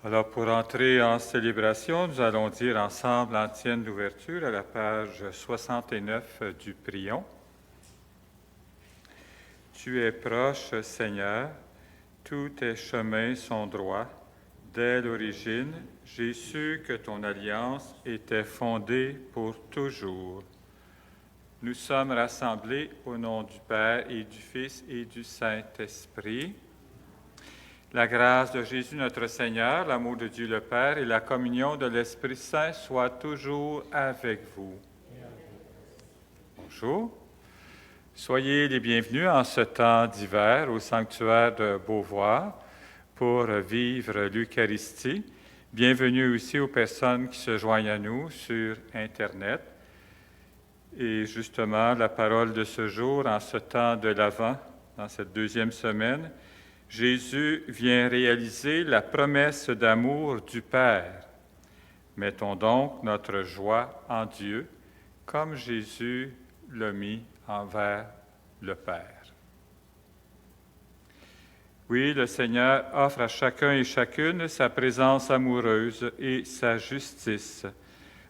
Alors, pour entrer en célébration, nous allons dire ensemble l'antienne d'ouverture à la page 69 du Prion. Tu es proche, Seigneur, tous tes chemins sont droits. Dès l'origine, j'ai su que ton alliance était fondée pour toujours. Nous sommes rassemblés au nom du Père et du Fils et du Saint-Esprit. La grâce de Jésus notre Seigneur, l'amour de Dieu le Père et la communion de l'Esprit Saint soient toujours avec vous. Bonjour. Soyez les bienvenus en ce temps d'hiver au sanctuaire de Beauvoir pour vivre l'Eucharistie. Bienvenue aussi aux personnes qui se joignent à nous sur Internet. Et justement, la parole de ce jour, en ce temps de l'Avent, dans cette deuxième semaine, Jésus vient réaliser la promesse d'amour du Père. Mettons donc notre joie en Dieu, comme Jésus l'a mis envers le Père. Oui, le Seigneur offre à chacun et chacune sa présence amoureuse et sa justice.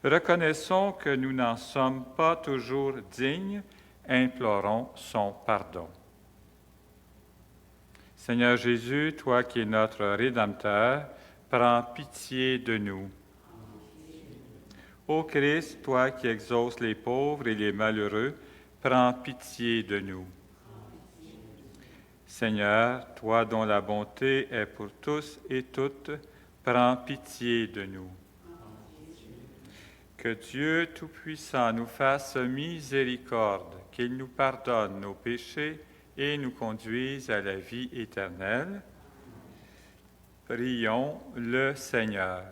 Reconnaissons que nous n'en sommes pas toujours dignes, implorons son pardon. Seigneur Jésus, toi qui es notre Rédempteur, prends pitié de nous. Ô Christ, toi qui exauces les pauvres et les malheureux, prends pitié de nous. Seigneur, toi dont la bonté est pour tous et toutes, prends pitié de nous. Que Dieu Tout-Puissant nous fasse miséricorde, qu'il nous pardonne nos péchés et nous conduise à la vie éternelle. Prions le Seigneur.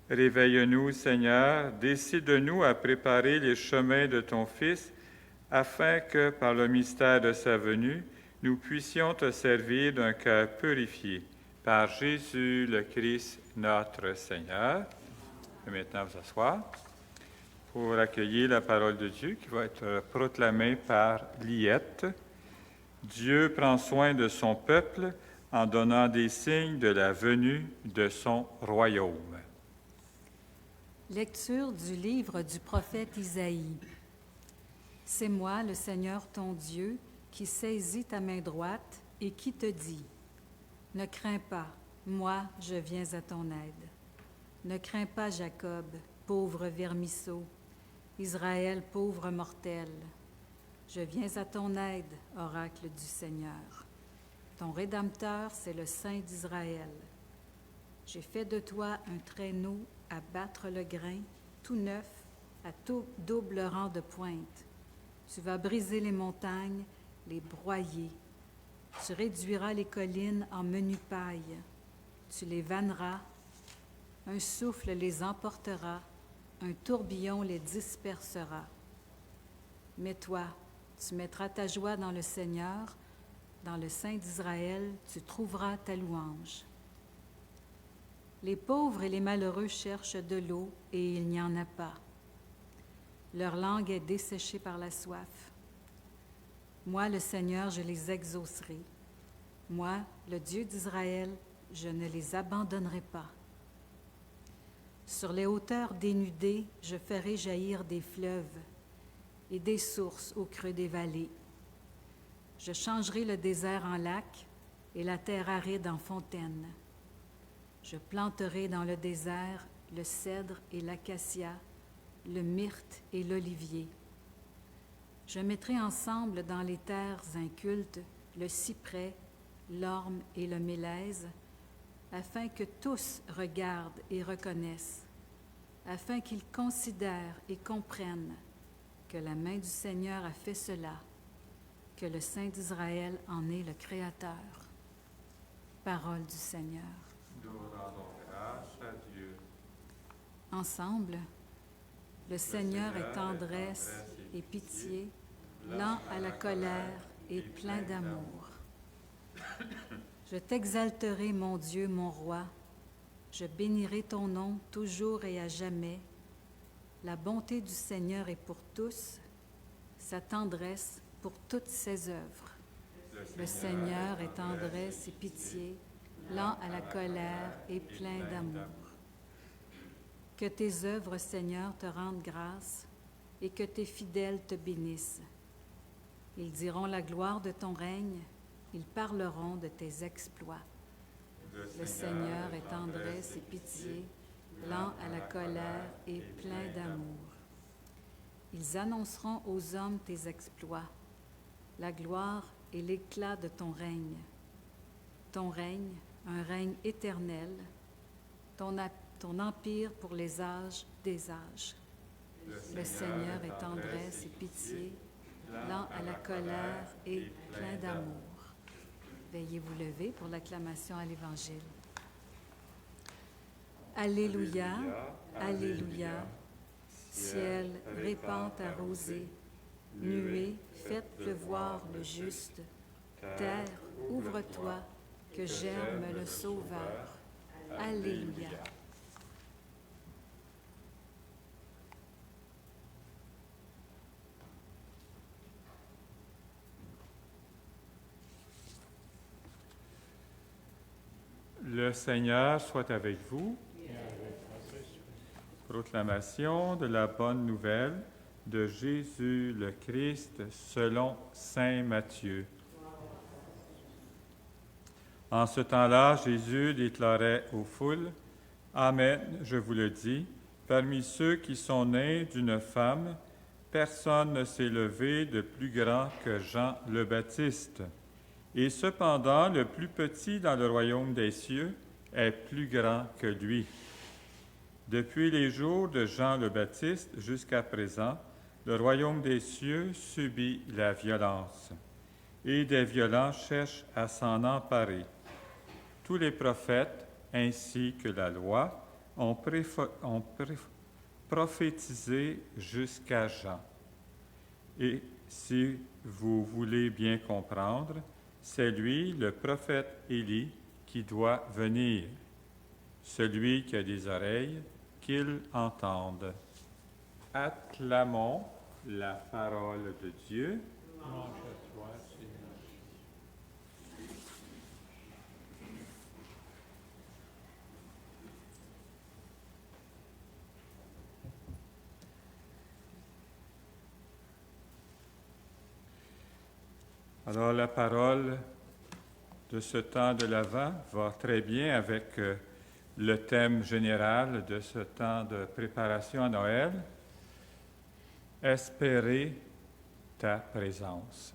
Réveille-nous, Seigneur, décide-nous à préparer les chemins de ton Fils, afin que, par le mystère de sa venue, nous puissions te servir d'un cœur purifié. Par Jésus le Christ, notre Seigneur. Et maintenant, vous asseoir pour accueillir la parole de Dieu qui va être proclamée par Liette. Dieu prend soin de son peuple en donnant des signes de la venue de son royaume. Lecture du livre du prophète Isaïe. C'est moi, le Seigneur ton Dieu, qui saisis ta main droite et qui te dit : ne crains pas, moi je viens à ton aide. Ne crains pas, Jacob, pauvre vermisseau, Israël, pauvre mortel. Je viens à ton aide, oracle du Seigneur. Ton Rédempteur, c'est le Saint d'Israël. J'ai fait de toi un traîneau à battre le grain, tout neuf, à tout double rang de pointe. Tu vas briser les montagnes, les broyer. Tu réduiras les collines en menu paille. Tu les vanneras. Un souffle les emportera. Un tourbillon les dispersera. Mais toi, tu mettras ta joie dans le Seigneur. Dans le Saint d'Israël, tu trouveras ta louange. Les pauvres et les malheureux cherchent de l'eau et il n'y en a pas. Leur langue est desséchée par la soif. Moi, le Seigneur, je les exaucerai. Moi, le Dieu d'Israël, je ne les abandonnerai pas. Sur les hauteurs dénudées, je ferai jaillir des fleuves et des sources au creux des vallées. Je changerai le désert en lac et la terre aride en fontaine. Je planterai dans le désert le cèdre et l'acacia, le myrte et l'olivier. Je mettrai ensemble dans les terres incultes le cyprès, l'orme et le mélèze, afin que tous regardent et reconnaissent, afin qu'ils considèrent et comprennent que la main du Seigneur a fait cela, que le Saint d'Israël en est le Créateur. Parole du Seigneur. Nous rendons grâce à Dieu. Ensemble, le Seigneur est tendresse et pitié, lent à la colère et plein d'amour. Je t'exalterai, mon Dieu, mon roi. Je bénirai ton nom toujours et à jamais. La bonté du Seigneur est pour tous, sa tendresse pour toutes ses œuvres. Le Seigneur est tendresse et pitié, lent à la colère et plein d'amour. Que tes œuvres, Seigneur, te rendent grâce et que tes fidèles te bénissent. Ils diront la gloire de ton règne, ils parleront de tes exploits. Le Seigneur est tendresse et pitié, lent à la colère et plein d'amour. Ils annonceront aux hommes tes exploits, la gloire et l'éclat de ton règne. Ton règne, un règne éternel, ton empire pour les âges des âges. Le Seigneur est tendresse et pitié, lent à la colère et plein d'amour. Veuillez vous lever pour l'acclamation à l'Évangile. Alléluia, Alléluia. Ciel, répand ta rosée. Nuée, faites pleuvoir le juste. Terre, ouvre-toi, que germe le Sauveur. Alléluia. Le Seigneur soit avec vous. Proclamation de la bonne nouvelle de Jésus le Christ selon saint Matthieu. En ce temps-là, Jésus déclarait aux foules, « Amen, je vous le dis, parmi ceux qui sont nés d'une femme, personne ne s'est levé de plus grand que Jean le Baptiste. Et cependant, le plus petit dans le royaume des cieux est plus grand que lui. Depuis les jours de Jean le Baptiste jusqu'à présent, le royaume des cieux subit la violence, et des violents cherchent à s'en emparer. Tous les prophètes, ainsi que la loi, ont prophétisé jusqu'à Jean. Et si vous voulez bien comprendre, c'est lui, le prophète Élie, qui doit venir. Celui qui a des oreilles, qu'il entende. Acclamons la parole de Dieu. Louange à toi, Seigneur. Alors la parole de ce temps de l'Avent va très bien avec le thème général de ce temps de préparation à Noël, espérer ta présence.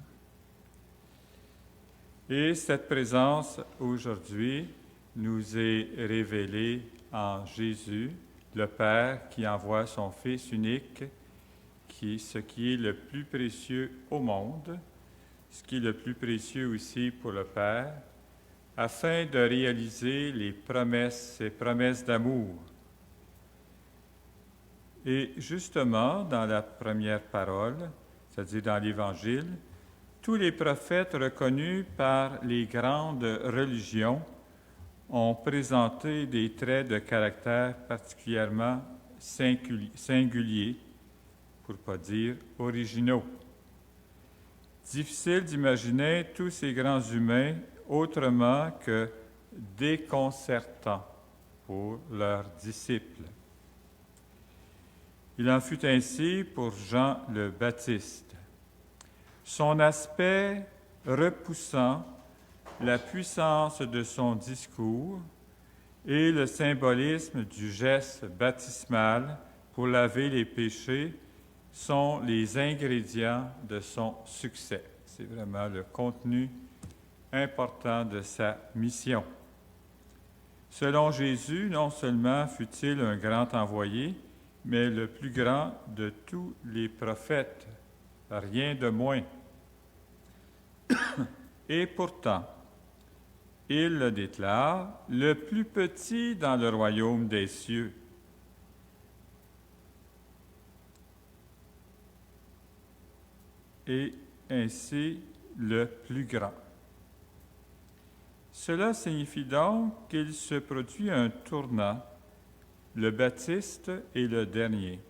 Et cette présence aujourd'hui nous est révélée en Jésus, le Père qui envoie son Fils unique, ce qui est le plus précieux au monde, ce qui est le plus précieux aussi pour le Père, afin de réaliser ces promesses d'amour. Et justement, dans la première parole, c'est-à-dire dans l'Évangile, tous les prophètes reconnus par les grandes religions ont présenté des traits de caractère particulièrement singuliers, pour ne pas dire originaux. Difficile d'imaginer tous ces grands humains autrement que déconcertants pour leurs disciples. Il en fut ainsi pour Jean le Baptiste. Son aspect repoussant, la puissance de son discours et le symbolisme du geste baptismal pour laver les péchés sont les ingrédients de son succès. C'est vraiment le contenu important de sa mission. Selon Jésus, non seulement fut-il un grand envoyé, mais le plus grand de tous les prophètes, rien de moins. Et pourtant, il le déclare, le plus petit dans le royaume des cieux. Et ainsi le plus grand. Cela signifie donc qu'il se produit un tournant. Le Baptiste est le dernier.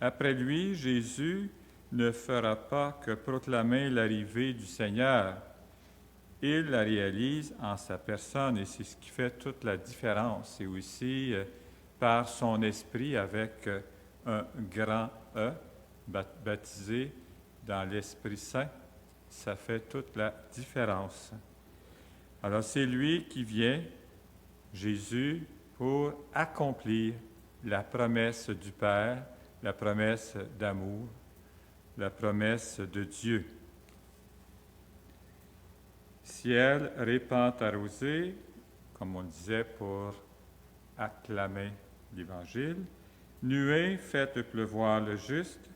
Après lui, Jésus ne fera pas que proclamer l'arrivée du Seigneur. il la réalise en sa personne et c'est ce qui fait toute la différence. C'est aussi par son esprit avec un grand E, baptisé dans l'Esprit Saint, ça fait toute la différence. Alors c'est lui qui vient, Jésus, pour accomplir la promesse du Père, la promesse d'amour, la promesse de Dieu. Ciel, répand ta rosée, comme on disait pour acclamer l'Évangile. Nuée, faites pleuvoir le juste.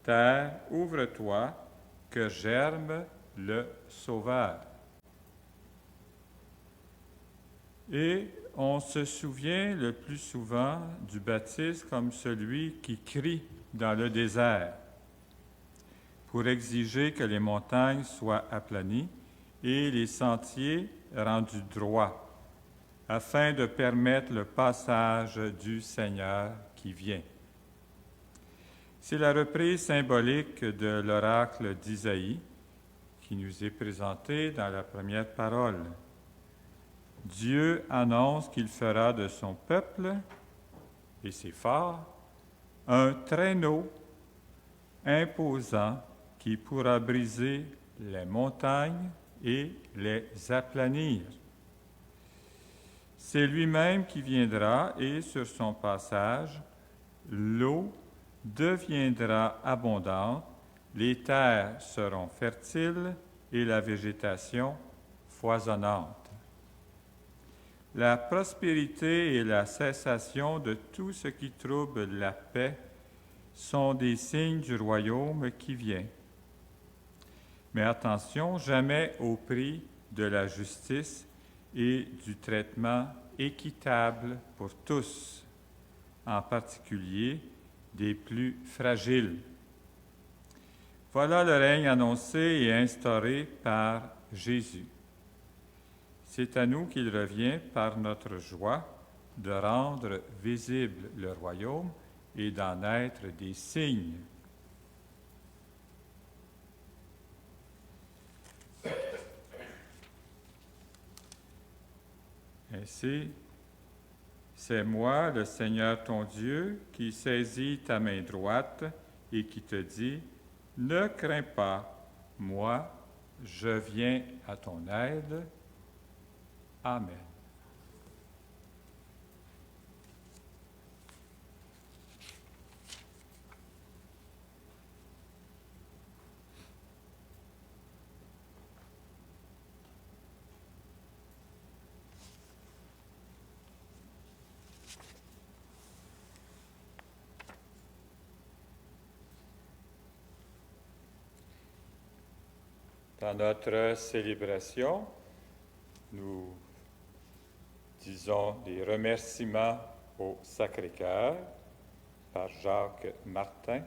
Terre, ouvre-toi, que germe le Sauveur. Et on se souvient le plus souvent du baptiste comme celui qui crie dans le désert pour exiger que les montagnes soient aplanies et les sentiers rendus droits, afin de permettre le passage du Seigneur qui vient. C'est la reprise symbolique de l'oracle d'Isaïe qui nous est présenté dans la première parole. Dieu annonce qu'il fera de son peuple, et c'est fort, un traîneau imposant qui pourra briser les montagnes et les aplanir. C'est lui-même qui viendra et sur son passage, l'eau deviendra abondante, les terres seront fertiles et la végétation foisonnante. La prospérité et la cessation de tout ce qui trouble la paix sont des signes du royaume qui vient. Mais attention, jamais au prix de la justice et du traitement équitable pour tous, en particulier des plus fragiles. Voilà le règne annoncé et instauré par Jésus. C'est à nous qu'il revient, par notre joie, de rendre visible le royaume et d'en être des signes. Ainsi, c'est moi, le Seigneur ton Dieu, qui saisis ta main droite et qui te dit, « Ne crains pas, moi, je viens à ton aide. » Amen. Dans notre célébration, nous disons des remerciements au Sacré-Cœur par Jacques Martin,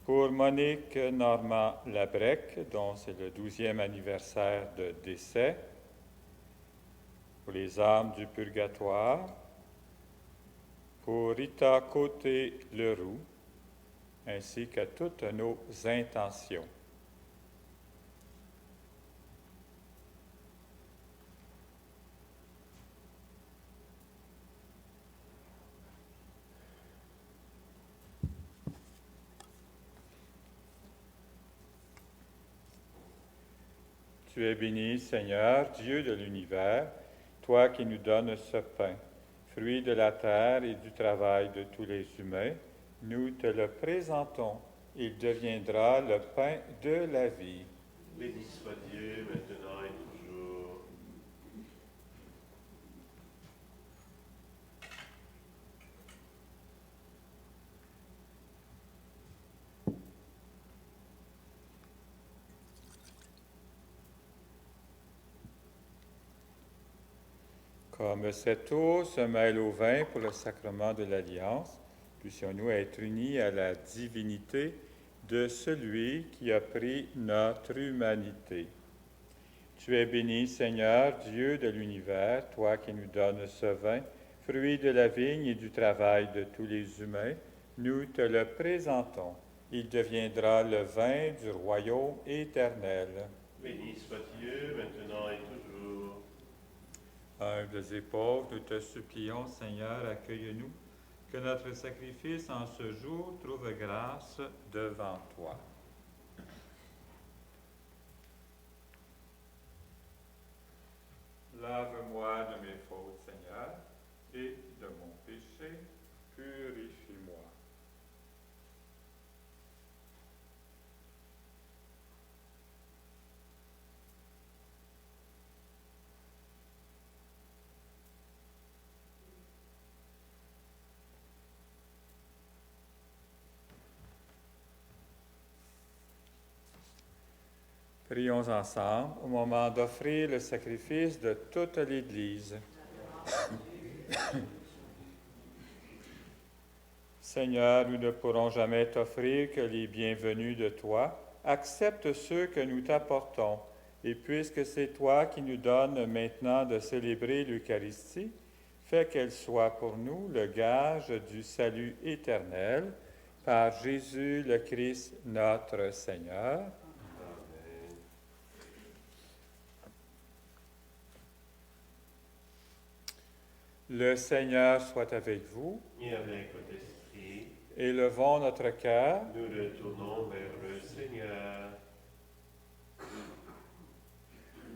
pour Monique Normand-Labrec, dont c'est le 12e anniversaire de décès, pour les âmes du purgatoire, pour Rita Côté-Leroux, ainsi que toutes nos intentions. Tu es béni, Seigneur, Dieu de l'univers, toi qui nous donnes ce pain, fruit de la terre et du travail de tous les humains. Nous te le présentons. Il deviendra le pain de la vie. Béni soit Dieu, maintenant et toujours. Comme cette eau se mêle au vin pour le sacrement de l'Alliance, puissions-nous être unis à la divinité de celui qui a pris notre humanité. Tu es béni, Seigneur, Dieu de l'univers, toi qui nous donnes ce vin, fruit de la vigne et du travail de tous les humains, nous te le présentons. Il deviendra le vin du royaume éternel. Béni soit Dieu, maintenant et toujours. Humbles et pauvres, nous te supplions, Seigneur, accueille-nous, que notre sacrifice en ce jour trouve grâce devant toi. Lave-moi de mes fautes, Seigneur, et de mon péché, purifie-moi. Prions ensemble au moment d'offrir le sacrifice de toute l'Église. Seigneur, nous ne pourrons jamais t'offrir que les bienvenus de toi. Accepte ceux que nous t'apportons, et puisque c'est toi qui nous donnes maintenant de célébrer l'Eucharistie, fais qu'elle soit pour nous le gage du salut éternel, par Jésus le Christ notre Seigneur. Le Seigneur soit avec vous. Et avec votre esprit, Élevons notre cœur. nous le tournons vers le Seigneur.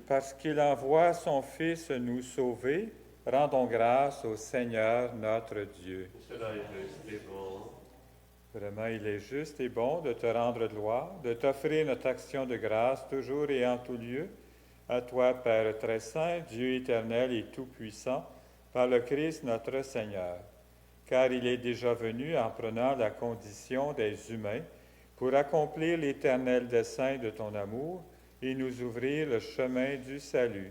Parce qu'il envoie son Fils nous sauver, rendons grâce au Seigneur notre Dieu. Cela est juste et bon. Vraiment, il est juste et bon de te rendre gloire, de t'offrir notre action de grâce toujours et en tout lieu. À toi, Père très saint, Dieu éternel et tout-puissant, par le Christ notre Seigneur. Car il est déjà venu en prenant la condition des humains pour accomplir l'éternel dessein de ton amour et nous ouvrir le chemin du salut.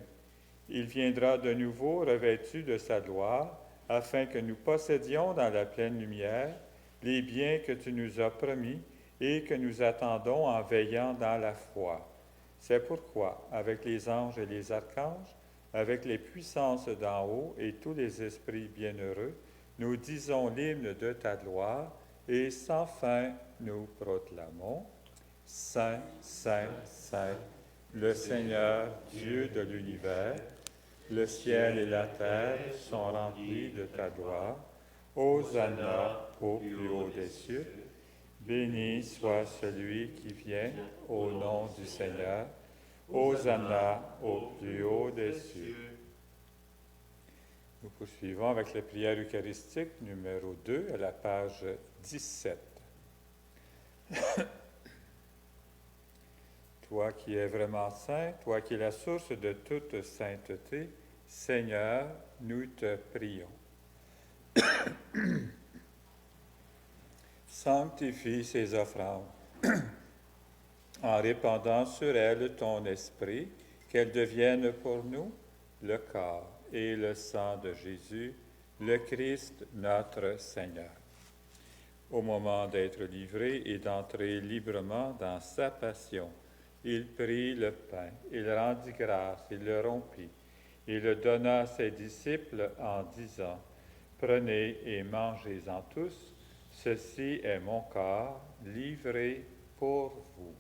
Il viendra de nouveau revêtu de sa gloire, afin que nous possédions dans la pleine lumière les biens que tu nous as promis et que nous attendons en veillant dans la foi. C'est pourquoi, avec les anges et les archanges, avec les puissances d'en haut et tous les esprits bienheureux, nous disons l'hymne de ta gloire et sans fin nous proclamons « Saint, Saint, Saint, le Seigneur, Dieu de l'univers, le ciel et la terre sont remplis de ta gloire. Hosanna au plus haut des cieux. Béni soit celui qui vient au nom du Seigneur. Hosanna au plus haut des cieux. » Nous poursuivons avec la prière eucharistique numéro 2 à la page 17. Toi qui es vraiment saint, toi qui es la source de toute sainteté, Seigneur, nous te prions. Sanctifie ces offrandes en répandant sur elles ton esprit, qu'elles deviennent pour nous le corps et le sang de Jésus, le Christ notre Seigneur. Au moment d'être livré et d'entrer librement dans sa passion, il prit le pain, il rendit grâce, il le rompit, il le donna à ses disciples en disant, « Prenez et mangez-en tous, ceci est mon corps livré pour vous. »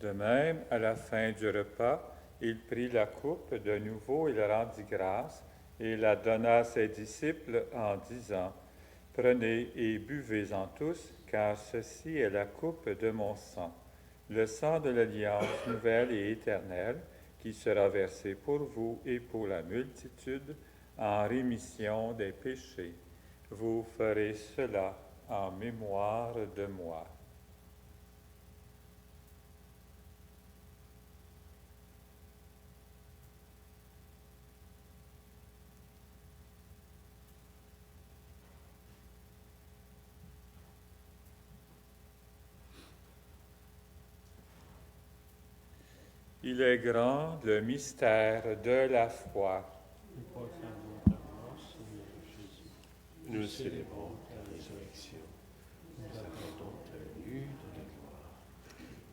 De même, à la fin du repas, il prit la coupe de nouveau, il rendit grâce et la donna à ses disciples en disant, « Prenez et buvez-en tous, car ceci est la coupe de mon sang, le sang de l'alliance nouvelle et éternelle, qui sera versé pour vous et pour la multitude en rémission des péchés. Vous ferez cela en mémoire de moi. » Il est grand le mystère de la foi. Nous proclamons ta mort, Seigneur Jésus. Nous célébrons ta résurrection. Nous attendons ta venue dans la gloire.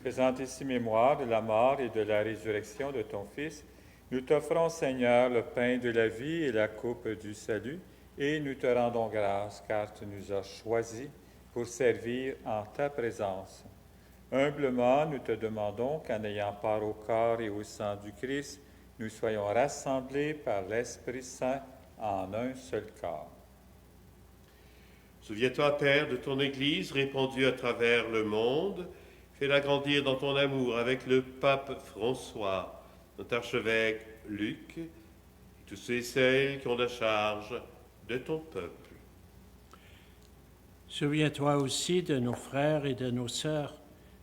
Faisant ici mémoire de la mort et de la résurrection de ton Fils, nous t'offrons, Seigneur, le pain de la vie et la coupe du salut, et nous te rendons grâce car tu nous as choisis pour servir en ta présence. Humblement, nous te demandons qu'en ayant part au corps et au sang du Christ, nous soyons rassemblés par l'Esprit Saint en un seul corps. Souviens-toi, Père, de ton Église répandue à travers le monde. Fais-la grandir dans ton amour avec le pape François, notre archevêque Luc, et tous ceux et celles qui ont la charge de ton peuple. Souviens-toi aussi de nos frères et de nos sœurs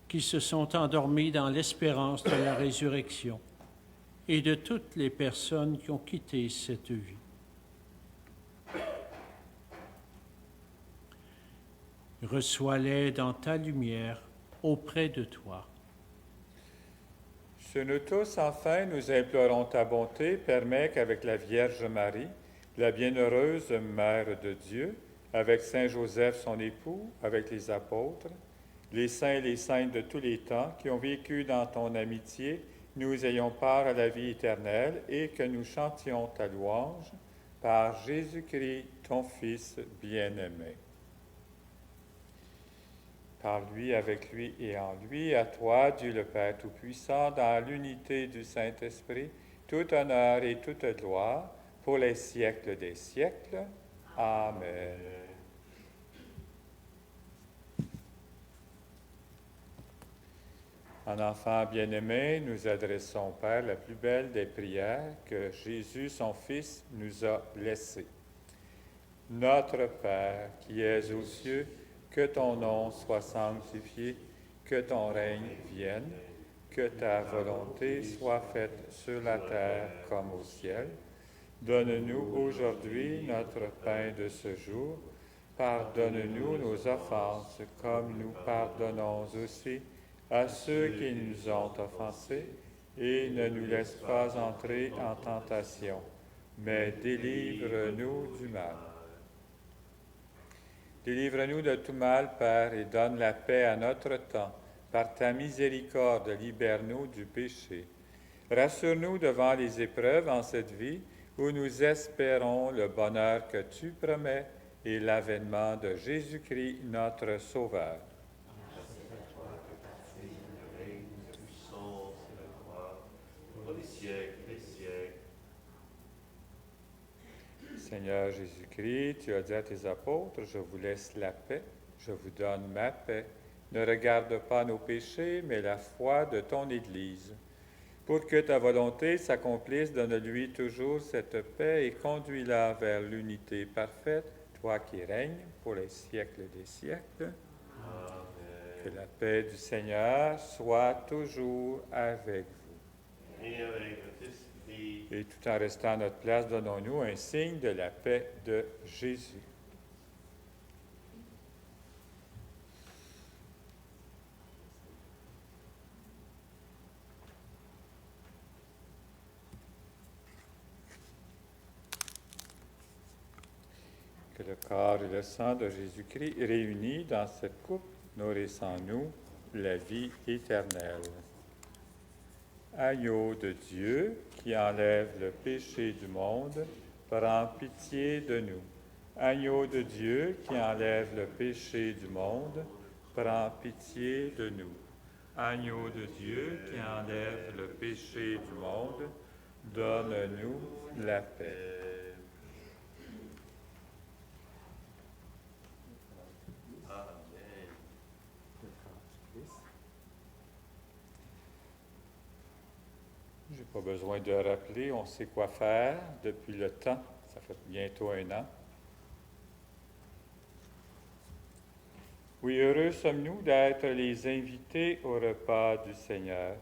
qui se sont endormis dans l'espérance de la résurrection et de toutes les personnes qui ont quitté cette vie. Reçois-les dans ta lumière auprès de toi. Sur nous tous, enfin, nous implorons ta bonté, permets qu'avec la Vierge Marie, la bienheureuse Mère de Dieu, avec Saint Joseph son époux, avec les apôtres, les saints et les saintes de tous les temps qui ont vécu dans ton amitié, nous ayons part à la vie éternelle et que nous chantions ta louange par Jésus-Christ, ton Fils bien-aimé. Par lui, avec lui et en lui, à toi, Dieu le Père Tout-Puissant, dans l'unité du Saint-Esprit, tout honneur et toute gloire, pour les siècles des siècles. Amen. En enfant bien-aimé, nous adressons, Père, la plus belle des prières que Jésus, son Fils, nous a laissées. Notre Père, qui es aux cieux, que ton nom soit sanctifié, que ton règne vienne, que ta volonté soit faite sur la terre comme au ciel. Donne-nous aujourd'hui notre pain de ce jour. Pardonne-nous nos offenses, comme nous pardonnons aussi à ceux qui nous ont offensés, et ne nous laisse pas entrer en tentation, mais délivre-nous du mal. Délivre-nous de tout mal, Père, et donne la paix à notre temps. Par ta miséricorde, libère-nous du péché. Rassure-nous devant les épreuves en cette vie, où nous espérons le bonheur que tu promets et l'avènement de Jésus-Christ, notre Sauveur. Seigneur Jésus-Christ, tu as dit à tes apôtres, je vous laisse la paix, je vous donne ma paix. Ne regarde pas nos péchés, mais la foi de ton Église. Pour que ta volonté s'accomplisse, donne-lui toujours cette paix et conduis-la vers l'unité parfaite, toi qui règnes pour les siècles des siècles. Amen. Que la paix du Seigneur soit toujours avec vous. Et avec votre esprit. Et tout en restant à notre place, donnons-nous un signe de la paix de Jésus. Que le corps et le sang de Jésus-Christ réunis dans cette coupe nourrissent en nous la vie éternelle. Agneau de Dieu qui enlève le péché du monde, prends pitié de nous. Agneau de Dieu qui enlève le péché du monde, prends pitié de nous. Agneau de Dieu qui enlève le péché du monde, donne-nous la paix. Je n'ai pas besoin de rappeler, on sait quoi faire depuis le temps, ça fait bientôt 1 an. Oui, heureux sommes-nous d'être les invités au repas du Seigneur.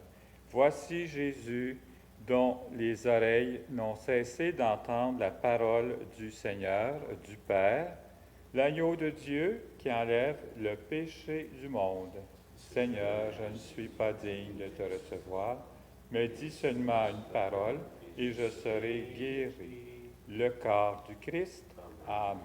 Voici Jésus, dont les oreilles n'ont cessé d'entendre la parole du Seigneur, du Père, l'agneau de Dieu qui enlève le péché du monde. Seigneur, je ne suis pas digne de te recevoir, mais dis seulement une parole et je serai guéri. Le corps du Christ. Amen.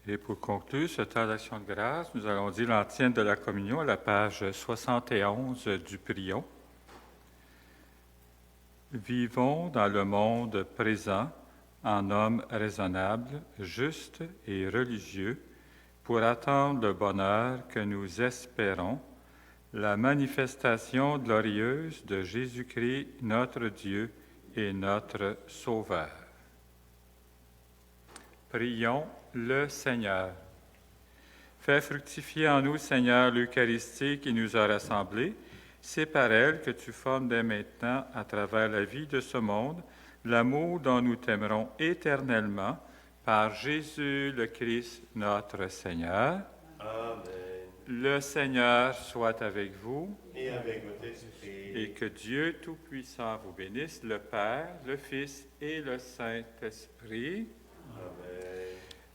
Et pour conclure ce temps d'action de grâce, nous allons dire l'antienne de la communion à la page 71 du prion. Vivons dans le monde présent en hommes raisonnables, justes et religieux, pour attendre le bonheur que nous espérons, la manifestation glorieuse de Jésus-Christ, notre Dieu et notre Sauveur. Prions le Seigneur. Fais fructifier en nous, Seigneur, l'Eucharistie qui nous a rassemblés. C'est par elle que tu formes dès maintenant, à travers la vie de ce monde, l'amour dont nous t'aimerons éternellement, par Jésus le Christ, notre Seigneur. Amen. Le Seigneur soit avec vous. Et avec votre esprit. Et que Dieu Tout-Puissant vous bénisse, le Père, le Fils et le Saint-Esprit. Amen.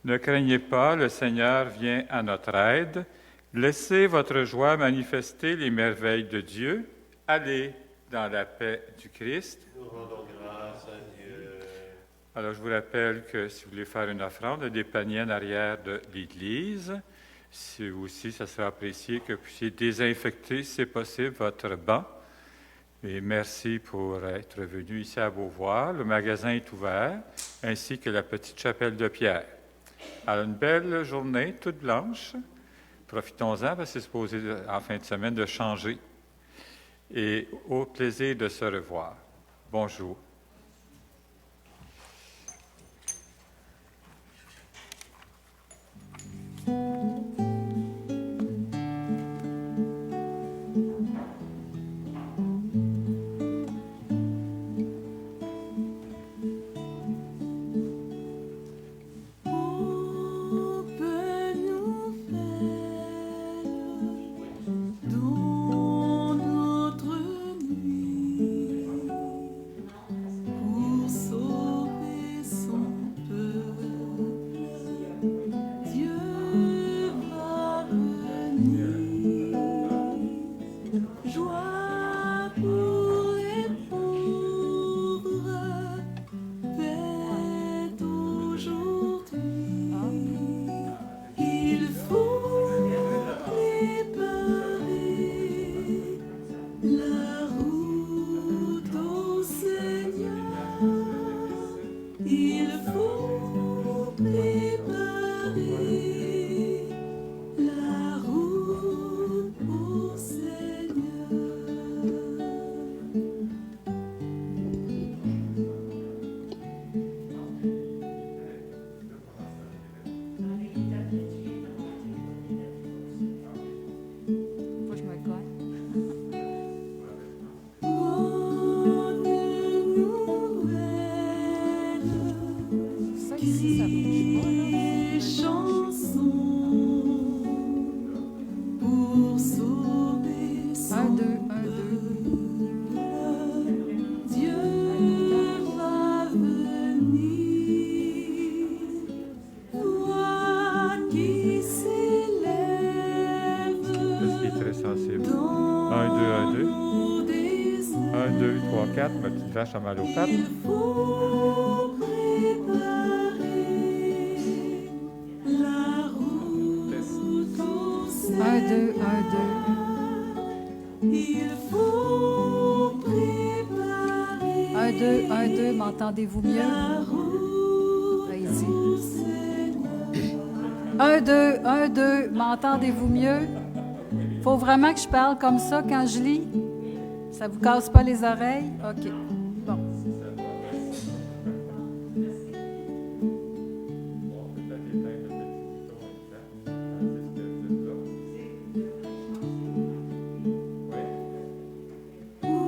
Ne craignez pas, le Seigneur vient à notre aide. Laissez votre joie manifester les merveilles de Dieu. Allez dans la paix du Christ. Nous rendons grâce à Dieu. Alors, je vous rappelle que si vous voulez faire une offrande, il y a des paniers en arrière de l'Église. Si aussi, ça sera apprécié que vous puissiez désinfecter, si c'est possible, votre banc. Et merci pour être venu ici à Beauvoir. Le magasin est ouvert, ainsi que la petite chapelle de pierre. Alors, une belle journée, toute blanche. Profitons-en, parce que c'est supposé, en fin de semaine, de changer. Et au plaisir de se revoir. Bonjour. Ma petite vache a mal aux pattes. Il faut préparer la route au Seigneur. 1, 2, 1, 2. Il faut préparer 1, 2, 1, 2. M'entendez-vous mieux? la route Allez-y. au Seigneur. 1, 2, 1, 2. M'entendez-vous mieux? Faut vraiment que je parle comme ça quand je lis? Ça vous casse pas les oreilles? OK.